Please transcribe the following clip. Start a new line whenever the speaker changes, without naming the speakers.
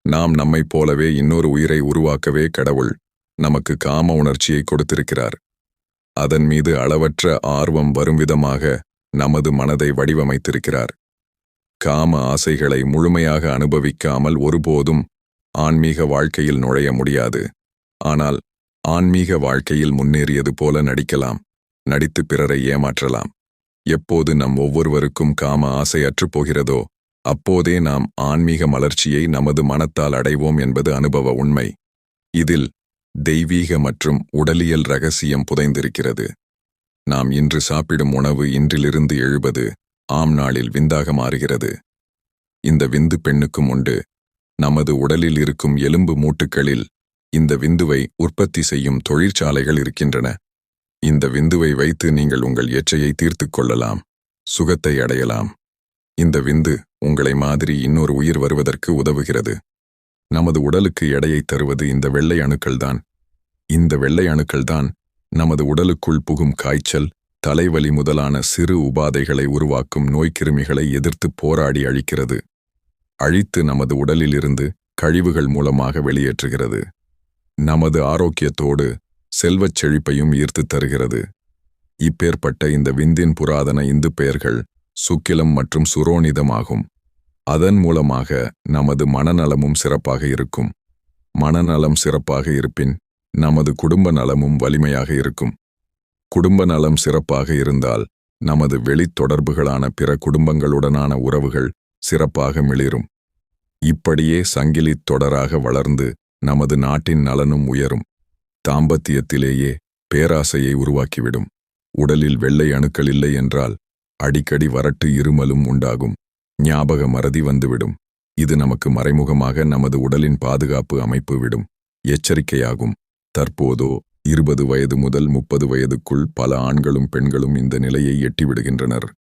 நாம் நம்மைப் போலவே இன்னொரு உயிரை உருவாக்கவே கடவுள் நமக்கு காம உணர்ச்சியை கொடுத்திருக்கிறார். அதன் மீது அளவற்ற ஆர்வம் வரும் விதமாக நமது மனதை வடிவமைத்திருக்கிறார். காம ஆசைகளை முழுமையாக அனுபவிக்காமல் ஒருபோதும் ஆன்மீக வாழ்க்கையில் நுழைய முடியாது. ஆனால் ஆன்மீக வாழ்க்கையில் முன்னேறியது போல நடிக்கலாம், நடித்து பிறரை ஏமாற்றலாம். எப்போது நம் ஒவ்வொருவருக்கும் காம ஆசை அற்றுப்போகிறதோ அப்போதே நாம் ஆன்மீக மலர்ச்சியை நமது மனத்தால் அடைவோம் என்பது அனுபவ உண்மை. இதில் தெய்வீக மற்றும் உடலியல் ரகசியம் புதைந்திருக்கிறது. நாம் இன்று சாப்பிடும் உணவு இன்றிலிருந்து 70 ஆம் நாளில் விந்தாக மாறுகிறது. இந்த விந்து பெண்ணுக்கும் உண்டு. நமது உடலில் இருக்கும் எலும்பு மூட்டுகளில் இந்த விந்துவை உற்பத்தி செய்யும் தொழிற்சாலைகள் இருக்கின்றன. இந்த விந்துவை வைத்து நீங்கள் உங்கள் எச்சையை தீர்த்துக் கொள்ளலாம், சுகத்தை அடையலாம். இந்த விந்து உங்களை மாதிரி இன்னொரு உயிர் வருவதற்கு உதவுகிறது. நமது உடலுக்கு எடையை தருவது இந்த வெள்ளை அணுக்கள்தான். இந்த வெள்ளை அணுக்கள்தான் நமது உடலுக்குள் புகும் காய்ச்சல், தலைவலி முதலான சிறு உபாதைகளை உருவாக்கும் நோய்க்கிருமிகளை எதிர்த்து போராடி அழிக்கிறது. அழித்து நமது உடலிலிருந்து கழிவுகள் மூலமாக வெளியேற்றுகிறது. நமது ஆரோக்கியத்தோடு செல்வச் செழிப்பையும் ஈர்த்து தருகிறது. இப்பேற்பட்ட இந்த விந்தின் புராதன இந்து பெயர்கள் சுக்கிலம் மற்றும் சுரோனிதமாகும். அதன் மூலமாக நமது மனநலமும் சிறப்பாக இருக்கும். மனநலம் சிறப்பாக இருப்பின் நமது குடும்ப நலமும் வலிமையாக இருக்கும். குடும்ப நலம் சிறப்பாக இருந்தால் நமது வெளித்தொடர்புகளான பிற குடும்பங்களுடனான உறவுகள் சிறப்பாக மிளிரும். இப்படியே சங்கிலித் தொடராக வளர்ந்து நமது நாட்டின் நலனும் உயரும். தாம்பத்தியத்திலேயே பேராசையை உருவாக்கிவிடும். உடலில் வெள்ளை அணுக்கள் இல்லை என்றால் அடிக்கடி வறட்டு இருமலும் உண்டாகும். ஞாபக மறதி வந்துவிடும். இது நமக்கு மறைமுகமாக நமது உடலின் பாதுகாப்பு அமைப்பு விடும் எச்சரிக்கையாகும். தற்போதோ 20 வயது முதல் 30 வயதுக்குள் பல ஆண்களும் பெண்களும் இந்த நிலையை எட்டிவிடுகின்றனர்.